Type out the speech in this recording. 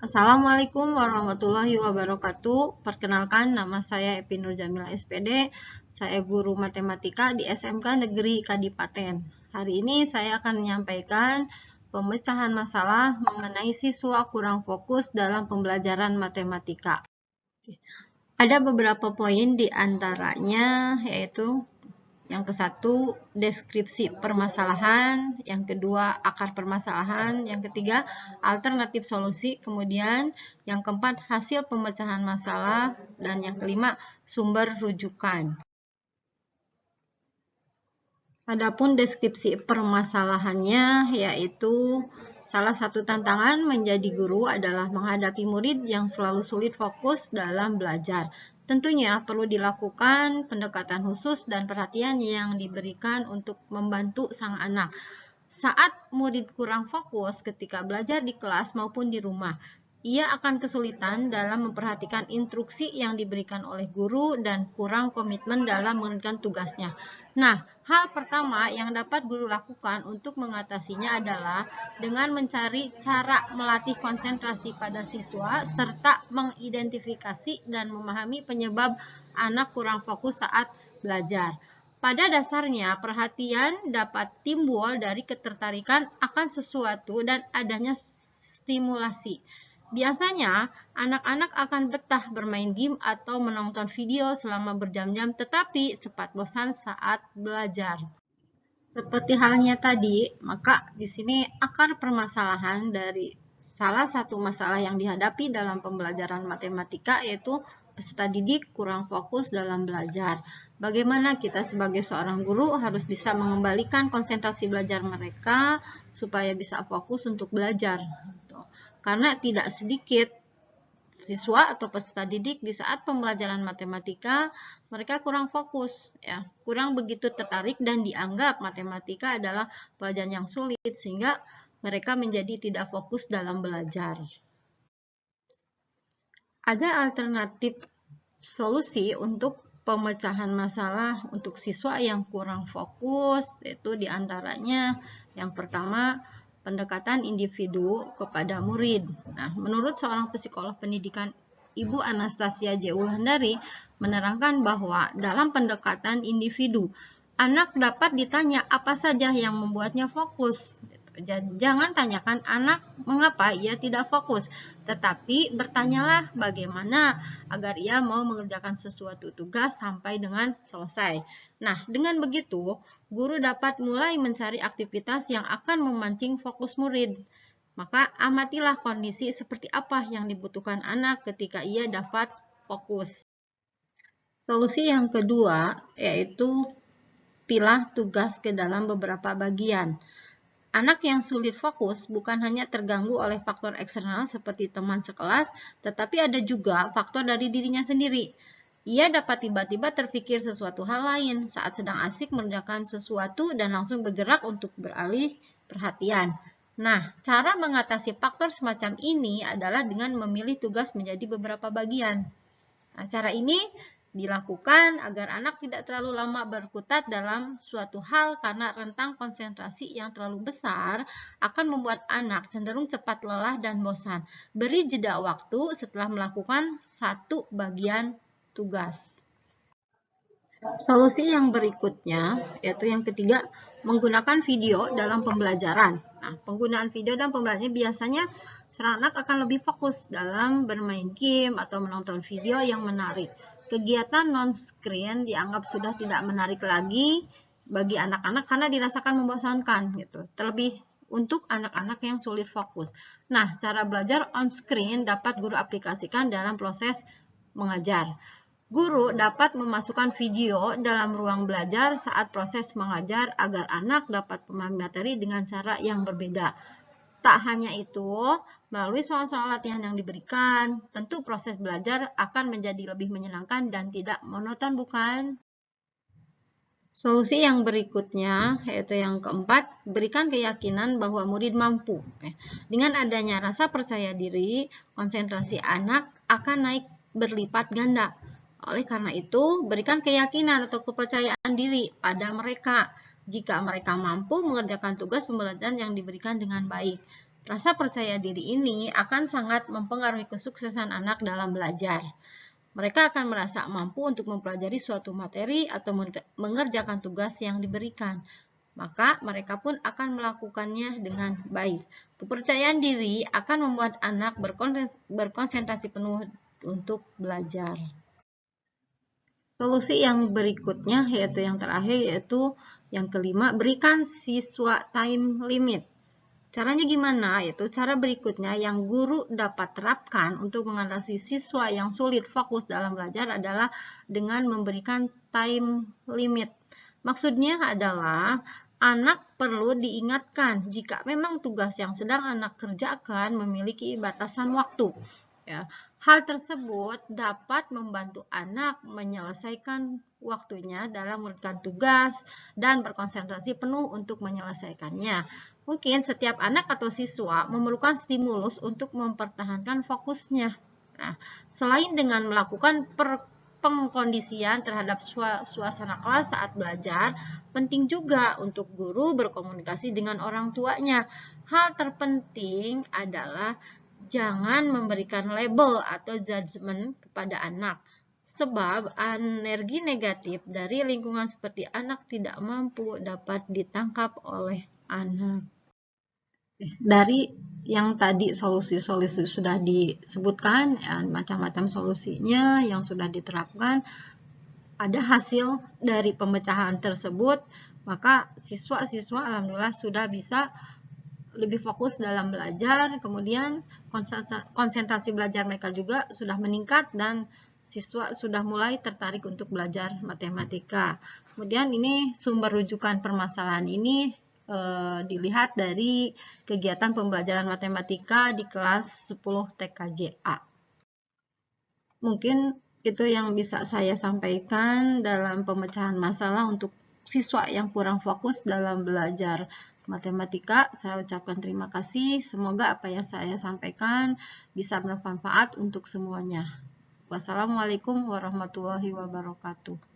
Assalamualaikum warahmatullahi wabarakatuh. Perkenalkan, nama saya Epi Nur Jamila SPD. Saya guru matematika di SMK Negeri Kadipaten. Hari ini saya akan menyampaikan pemecahan masalah mengenai siswa kurang fokus dalam pembelajaran matematika. Ada beberapa poin di antaranya, yaitu yang ke satu, deskripsi permasalahan. Yang kedua, akar permasalahan. Yang ketiga, alternatif solusi. Kemudian, yang keempat, hasil pemecahan masalah. Dan yang kelima, sumber rujukan. Adapun deskripsi permasalahannya, yaitu salah satu tantangan menjadi guru adalah menghadapi murid yang selalu sulit fokus dalam belajar. Tentunya perlu dilakukan pendekatan khusus dan perhatian yang diberikan untuk membantu sang anak. Saat murid kurang fokus ketika belajar di kelas maupun di rumah, ia akan kesulitan dalam memperhatikan instruksi yang diberikan oleh guru dan kurang komitmen dalam mengerjakan tugasnya. Nah, hal pertama yang dapat guru lakukan untuk mengatasinya adalah dengan mencari cara melatih konsentrasi pada siswa serta mengidentifikasi dan memahami penyebab anak kurang fokus saat belajar. Pada dasarnya, perhatian dapat timbul dari ketertarikan akan sesuatu dan adanya stimulasi. Biasanya, anak-anak akan betah bermain game atau menonton video selama berjam-jam, tetapi cepat bosan saat belajar. Seperti halnya tadi, maka di sini akar permasalahan dari salah satu masalah yang dihadapi dalam pembelajaran matematika yaitu peserta didik kurang fokus dalam belajar. Bagaimana kita sebagai seorang guru harus bisa mengembalikan konsentrasi belajar mereka supaya bisa fokus untuk belajar. Karena tidak sedikit siswa atau peserta didik di saat pembelajaran matematika mereka kurang fokus, ya, kurang begitu tertarik dan dianggap matematika adalah pelajaran yang sulit sehingga mereka menjadi tidak fokus dalam belajar. Ada alternatif solusi untuk pemecahan masalah untuk siswa yang kurang fokus, yaitu diantaranya yang pertama, pendekatan individu kepada murid. Nah, menurut seorang psikolog pendidikan Ibu Anastasia J. Wulandari menerangkan bahwa dalam pendekatan individu, anak dapat ditanya apa saja yang membuatnya fokus. Jangan tanyakan anak mengapa ia tidak fokus, tetapi bertanyalah bagaimana agar ia mau mengerjakan sesuatu tugas sampai dengan selesai. Nah, dengan begitu, guru dapat mulai mencari aktivitas yang akan memancing fokus murid. Maka amatilah kondisi seperti apa yang dibutuhkan anak ketika ia dapat fokus. Solusi yang kedua yaitu pilah tugas ke dalam beberapa bagian. Anak yang sulit fokus bukan hanya terganggu oleh faktor eksternal seperti teman sekelas, tetapi ada juga faktor dari dirinya sendiri. Ia dapat tiba-tiba terpikir sesuatu hal lain saat sedang asik mengerjakan sesuatu dan langsung bergerak untuk beralih perhatian. Nah, cara mengatasi faktor semacam ini adalah dengan memilih tugas menjadi beberapa bagian. Nah, cara ini dilakukan agar anak tidak terlalu lama berkutat dalam suatu hal karena rentang konsentrasi yang terlalu besar akan membuat anak cenderung cepat lelah dan bosan. Beri jeda waktu setelah melakukan satu bagian tugas. Solusi yang berikutnya, yaitu yang ketiga, menggunakan video dalam pembelajaran. Nah, penggunaan video dalam pembelajaran biasanya seorang anak akan lebih fokus dalam bermain game atau menonton video yang menarik. Kegiatan non-screen dianggap sudah tidak menarik lagi bagi anak-anak karena dirasakan membosankan, gitu. Terlebih untuk anak-anak yang sulit fokus. Nah, cara belajar on-screen dapat guru aplikasikan dalam proses mengajar. Guru dapat memasukkan video dalam ruang belajar saat proses mengajar agar anak dapat memahami materi dengan cara yang berbeda. Tak hanya itu, melalui soal-soal latihan yang diberikan, tentu proses belajar akan menjadi lebih menyenangkan dan tidak monoton, bukan? Solusi yang berikutnya, yaitu yang keempat, berikan keyakinan bahwa murid mampu. Dengan adanya rasa percaya diri, konsentrasi anak akan naik berlipat ganda. Oleh karena itu, berikan keyakinan atau kepercayaan diri pada mereka jika mereka mampu mengerjakan tugas pembelajaran yang diberikan dengan baik. Rasa percaya diri ini akan sangat mempengaruhi kesuksesan anak dalam belajar. Mereka akan merasa mampu untuk mempelajari suatu materi atau mengerjakan tugas yang diberikan. Maka mereka pun akan melakukannya dengan baik. Kepercayaan diri akan membuat anak berkonsentrasi penuh untuk belajar. Solusi yang berikutnya, yaitu yang terakhir, yaitu yang kelima, berikan siswa time limit. Caranya gimana? Yaitu cara berikutnya yang guru dapat terapkan untuk mengatasi siswa yang sulit fokus dalam belajar adalah dengan memberikan time limit. Maksudnya adalah anak perlu diingatkan jika memang tugas yang sedang anak kerjakan memiliki batasan waktu. Ya, hal tersebut dapat membantu anak menyelesaikan waktunya dalam mengerjakan tugas dan berkonsentrasi penuh untuk menyelesaikannya. Mungkin setiap anak atau siswa memerlukan stimulus untuk mempertahankan fokusnya. Nah, selain dengan melakukan pengkondisian terhadap suasana kelas saat belajar, penting juga untuk guru berkomunikasi dengan orang tuanya. Hal terpenting adalah jangan memberikan label atau judgement kepada anak, sebab energi negatif dari lingkungan seperti anak tidak mampu dapat ditangkap oleh anak. Dari yang tadi solusi-solusi sudah disebutkan, ya, macam-macam solusinya yang sudah diterapkan, ada hasil dari pemecahan tersebut, maka siswa-siswa alhamdulillah sudah bisa lebih fokus dalam belajar, kemudian konsentrasi belajar mereka juga sudah meningkat dan siswa sudah mulai tertarik untuk belajar matematika. Kemudian ini sumber rujukan permasalahan ini dilihat dari kegiatan pembelajaran matematika di kelas 10 TKJA. Mungkin itu yang bisa saya sampaikan dalam pemecahan masalah untuk siswa yang kurang fokus dalam belajar matematika. Saya ucapkan terima kasih. Semoga apa yang saya sampaikan bisa bermanfaat untuk semuanya. Wassalamualaikum warahmatullahi wabarakatuh.